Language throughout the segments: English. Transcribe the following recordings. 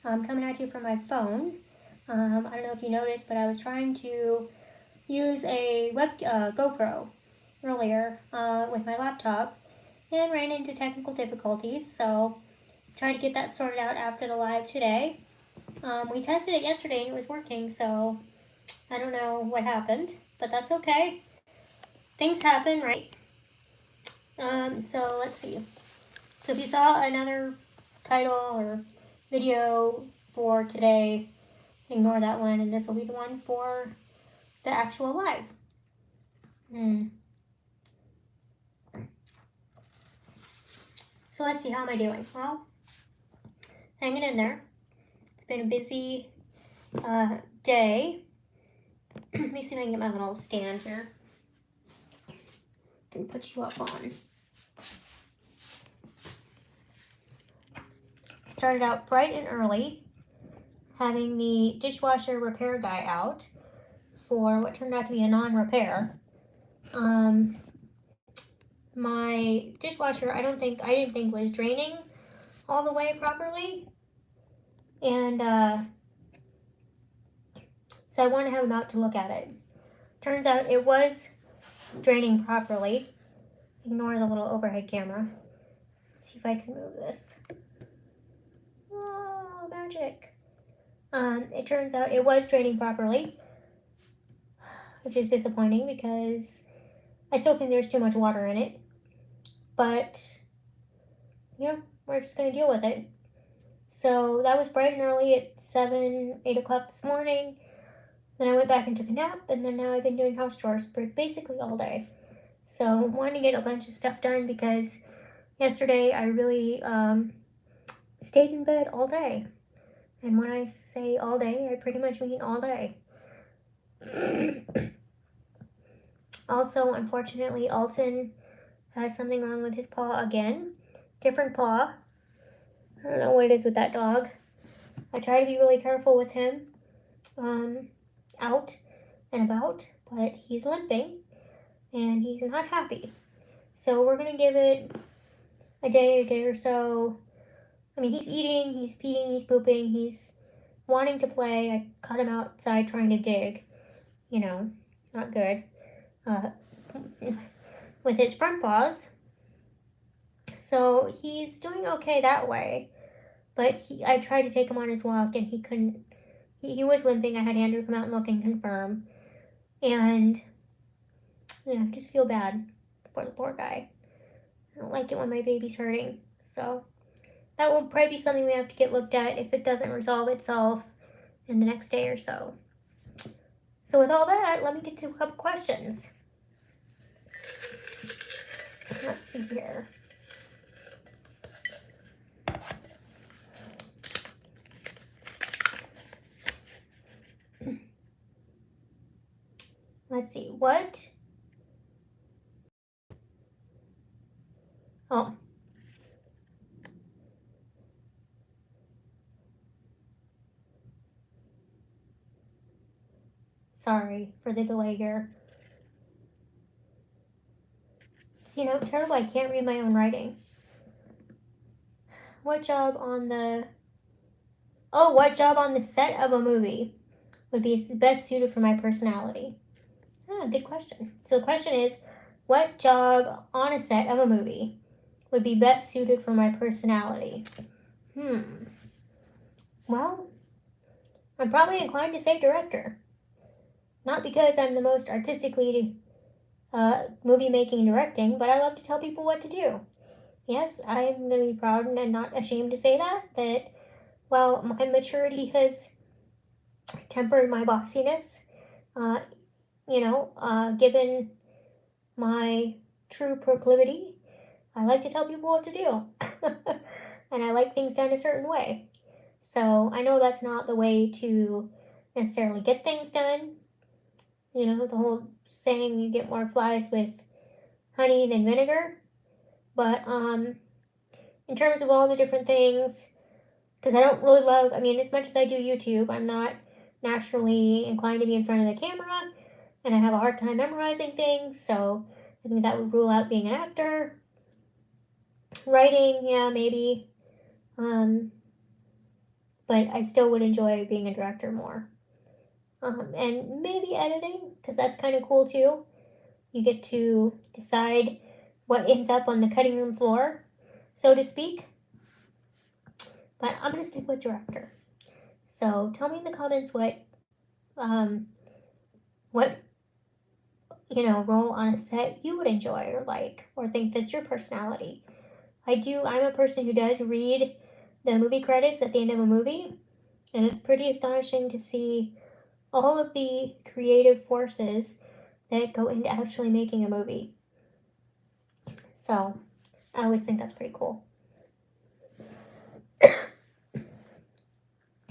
coming at you from my phone. I don't know if you noticed, but I was trying to use a GoPro earlier with my laptop and ran into technical difficulties, so tried to get that sorted out after the live today. We tested it yesterday and it was working, so I don't know what happened, but that's okay. Things happen, right? So let's see. So if you saw another title or video for today, ignore that one, and this will be the one for the actual live. So let's see, how am I doing? Well, hanging in there. It's been a busy day. Let me see if I can get my little stand here. I can put you up on. Started out bright and early, having the dishwasher repair guy out for what turned out to be a non-repair. My dishwasher, I didn't think was draining all the way properly, and so I wanted to have him out to look at it. Turns out it was draining properly. Ignore the little overhead camera. Let's see if I can move this. Oh, magic. It turns out it was draining properly, which is disappointing because I still think there's too much water in it. But, yeah, we're just going to deal with it. So that was bright and early at 7, 8 o'clock this morning. Then I went back and took a nap, and then now I've been doing house chores for basically all day. So I wanted to get a bunch of stuff done because yesterday I really stayed in bed all day. And when I say all day, I pretty much mean all day. Also, unfortunately, Alton has something wrong with his paw again. Different paw. I don't know what it is with that dog. I try to be really careful with him out and about, but he's limping and he's not happy. So we're going to give it a day or so. I mean, he's eating, he's peeing, he's pooping, he's wanting to play. I caught him outside trying to dig. You know, not good. With his front paws. So he's doing okay that way. But I tried to take him on his walk and he couldn't. He was limping. I had Andrew come out and look and confirm. And, you know, just feel bad for the poor guy. I don't like it when my baby's hurting. So that will probably be something we have to get looked at if it doesn't resolve itself in the next day or so. So with all that, let me get to a couple questions. Let's see here. Let's see, what? Oh. Sorry for the delay here. It's, you know, terrible. I can't read my own writing. What job on the set of a movie would be best suited for my personality? Ah, good question. So the question is, what job on a set of a movie would be best suited for my personality? Well, I'm probably inclined to say director. Not because I'm the most artistically movie making and directing, but I love to tell people what to do. Yes, I'm going to be proud and not ashamed to say that while my maturity has tempered my bossiness, given my true proclivity, I like to tell people what to do. And I like things done a certain way. So I know that's not the way to necessarily get things done. You know, the whole saying you get more flies with honey than vinegar. But in terms of all the different things, because I don't really love, as much as I do YouTube, I'm not naturally inclined to be in front of the camera, and I have a hard time memorizing things, so I think that would rule out being an actor. Writing, yeah, maybe. but I still would enjoy being a director more. And maybe editing, because that's kind of cool too. You get to decide what ends up on the cutting room floor, so to speak. But I'm gonna stick with director. So tell me in the comments um, what role on a set you would enjoy or like or think fits your personality. I'm a person who does read the movie credits at the end of a movie, and it's pretty astonishing to see all of the creative forces that go into actually making a movie. So I always think that's pretty cool.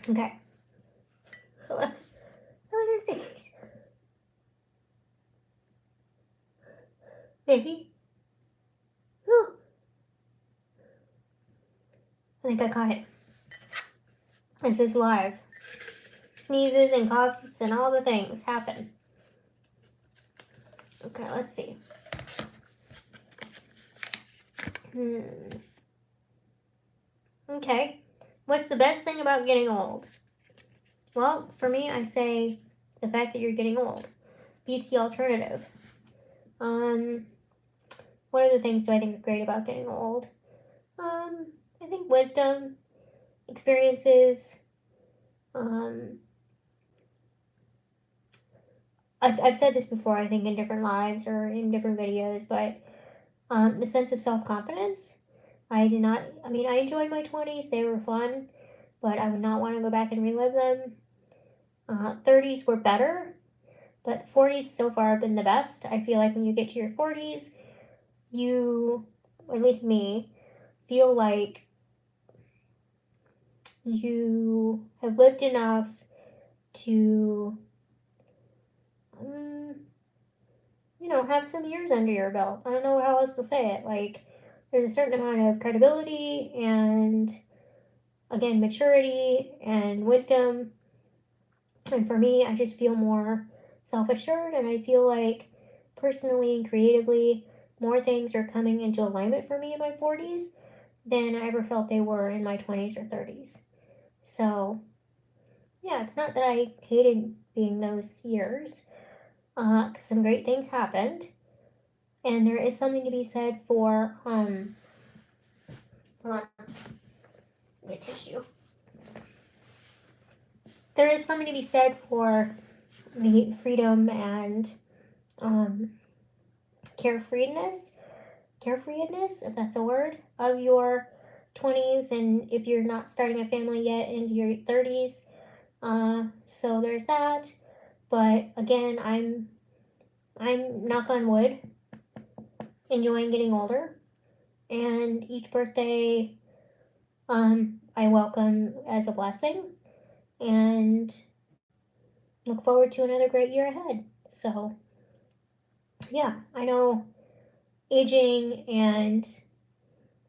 Okay. So, what is this? Maybe? Oh, I think I caught it. This is live. Sneezes and coughs and all the things happen. Okay, let's see. Okay. What's the best thing about getting old? Well, for me, I say the fact that you're getting old beats the alternative. What other things do I think are great about getting old? I think wisdom, experiences. I've said this before, I think, in different lives or in different videos, but the sense of self-confidence. I enjoyed my 20s. They were fun, but I would not want to go back and relive them. 30s were better, but 40s so far have been the best. I feel like when you get to your 40s, you, or at least me, feel like you have lived enough to, have some years under your belt. I don't know how else to say it. Like, there's a certain amount of credibility and, again, maturity and wisdom. And for me, I just feel more self-assured, and I feel like personally and creatively, more things are coming into alignment for me in my 40s than I ever felt they were in my 20s or 30s. So, yeah, it's not that I hated being those years, because some great things happened, and there is something to be said for, hold on, get tissue. There is something to be said for the freedom and carefreeness, if that's a word, of your 20s, and if you're not starting a family yet, into your 30s. So there's that. But again, I'm knock on wood, enjoying getting older, and each birthday I welcome as a blessing, and look forward to another great year ahead. So yeah, I know aging and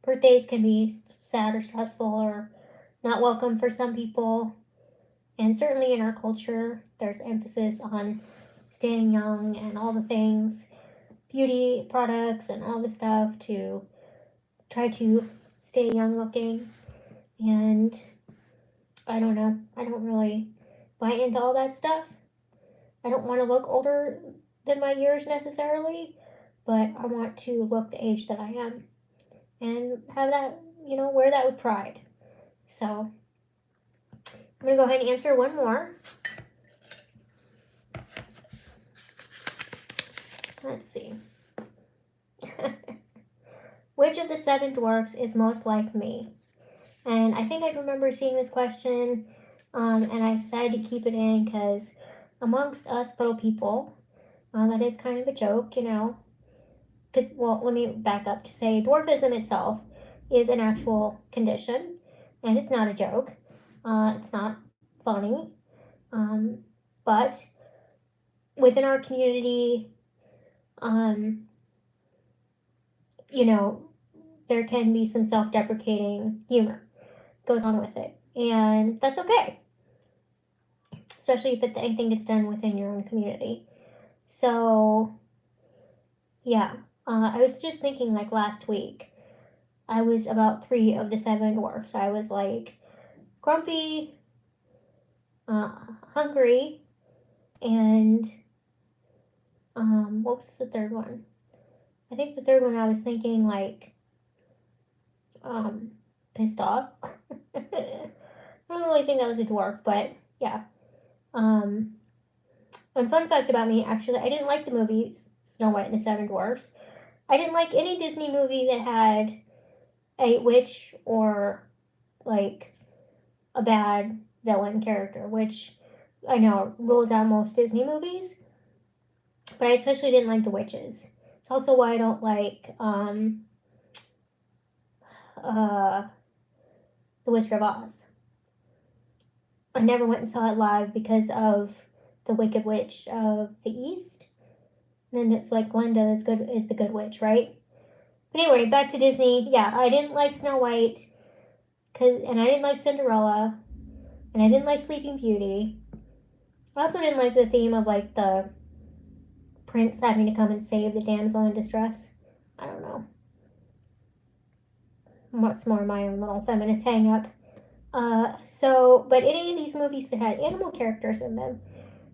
birthdays can be sad or stressful or not welcome for some people, and certainly in our culture there's emphasis on staying young and all the things, beauty products and all the stuff to try to stay young looking, and I don't know, I don't really buy into all that stuff. I don't want to look older than my years necessarily, but I want to look the age that I am and have that, wear that with pride. So I'm going to go ahead and answer one more. Let's see. Which of the 7 dwarfs is most like me? And I think I remember seeing this question, and I decided to keep it in because amongst us little people, that is kind of a joke, because, well, let me back up to say dwarfism itself is an actual condition, and it's not a joke. It's not funny, but within our community, there can be some self-deprecating humor goes on with it, and that's okay, especially if I think it's done within your own community. So yeah, I was just thinking, like, last week I was about 3 of the 7 dwarfs. I was like grumpy, hungry, and what was the third one? I think the third one I was thinking like pissed off. I don't really think that was a dwarf, but yeah. And fun fact about me, actually, I didn't like the movie Snow White and the Seven Dwarfs. I didn't like any Disney movie that had a witch or like a bad villain character, which I know rules out most Disney movies. But I especially didn't like the witches. It's also why I don't like uh, The Wizard of Oz. I never went and saw it live because of the Wicked Witch of the East. And then it's like Glinda is the good witch, right? But anyway, back to Disney. Yeah, I didn't like Snow White, and I didn't like Cinderella, and I didn't like Sleeping Beauty. I also didn't like the theme of like the prince having to come and save the damsel in distress. I don't know. What's more my own little feminist hang up. But any of these movies that had animal characters in them,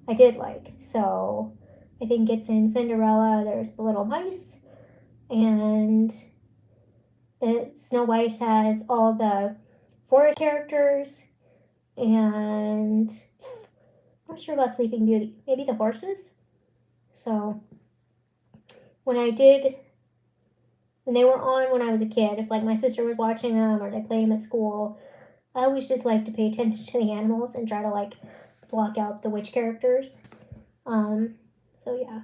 I did like. So I think it's in Cinderella, there's the little mice, and the Snow White has all the forest characters, and I'm not sure about Sleeping Beauty. Maybe the horses? So when they were on when I was a kid, if like my sister was watching them or they played them at school, I always just like to pay attention to the animals and try to like block out the witch characters. So yeah.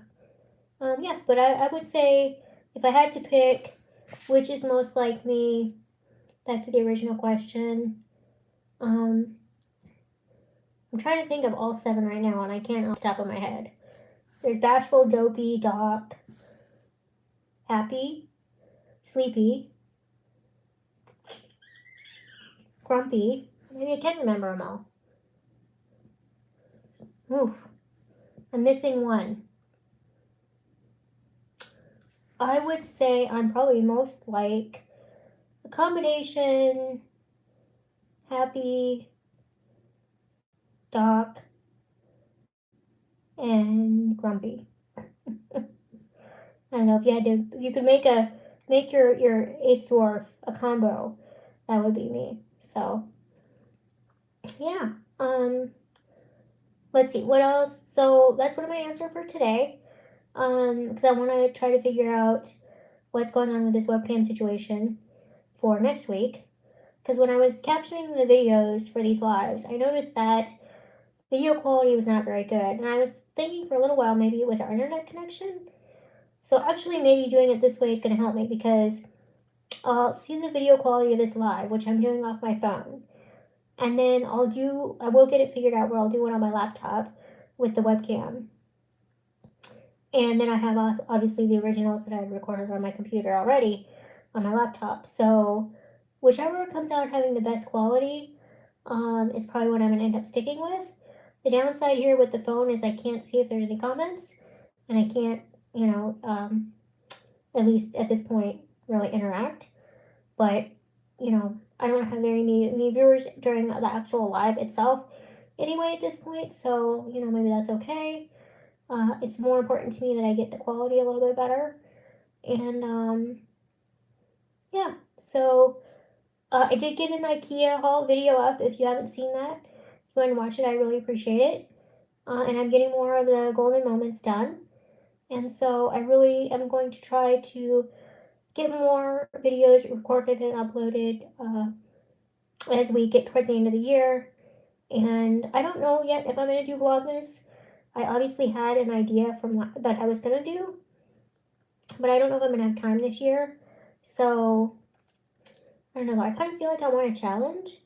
Yeah, but I would say if I had to pick which is most like me, back to the original question, I'm trying to think of all 7 right now and I can't off the top of my head. There's bashful, dopey, doc, happy, sleepy, grumpy. Maybe I can remember them all. Oof. I'm missing one. I would say I'm probably most like a combination happy, doc, and grumpy. I don't know if you could make your eighth dwarf a combo, that would be me. So yeah. Let's see what else. So that's what I'm gonna answer for today. Because I want to try to figure out what's going on with this webcam situation for next week. Because when I was capturing the videos for these lives, I noticed that video quality was not very good, and I was thinking for a little while maybe it was our internet connection. So actually, maybe doing it this way is going to help me because I'll see the video quality of this live, which I'm doing off my phone, and then I will get it figured out where I'll do it on my laptop with the webcam. And then I have obviously the originals that I had recorded on my computer already on my laptop. So whichever comes out having the best quality is probably what I'm going to end up sticking with. The downside here with the phone is I can't see if there's any comments, and I can't, at least at this point, really interact. But, I don't have very many viewers during the actual live itself anyway at this point. So, maybe that's okay. It's more important to me that I get the quality a little bit better. And yeah, so I did get an IKEA haul video up. If you haven't seen that, go ahead and watch it. I really appreciate it. And I'm getting more of the golden moments done. And so I really am going to try to get more videos recorded and uploaded as we get towards the end of the year. And I don't know yet if I'm going to do Vlogmas. I obviously had an idea that I was going to do, but I don't know if I'm going to have time this year. So, I don't know. I kind of feel like I want a challenge.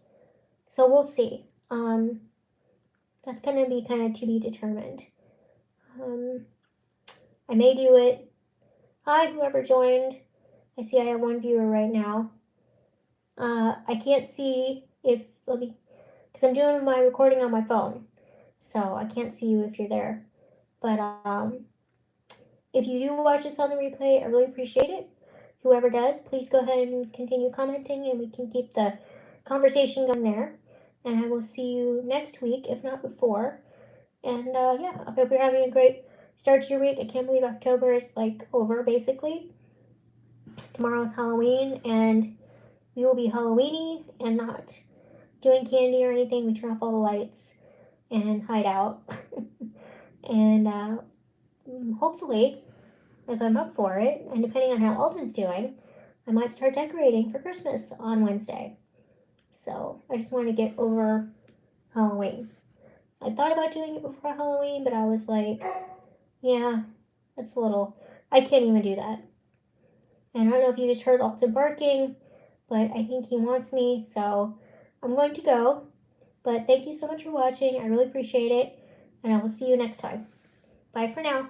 So, we'll see. That's going to be kind of to be determined. I may do it. Hi, whoever joined. I see I have one viewer right now. I can't see because I'm doing my recording on my phone. So I can't see you if you're there. But if you do watch this on the replay, I really appreciate it. Whoever does, please go ahead and continue commenting and we can keep the conversation going there. And I will see you next week, if not before. And yeah, I hope you're having a great start to your week. I can't believe October is like over basically. Tomorrow is Halloween, and we will be Halloweeny and not doing candy or anything. We turn off all the lights and hide out. And hopefully, if I'm up for it, and depending on how Alton's doing, I might start decorating for Christmas on Wednesday. So I just want to get over Halloween. I thought about doing it before Halloween, but I was like, yeah, that's a little, I can't even do that. And I don't know if you just heard Alton barking, but I think he wants me, so I'm going to go. But thank you so much for watching. I really appreciate it, and I will see you next time. Bye for now.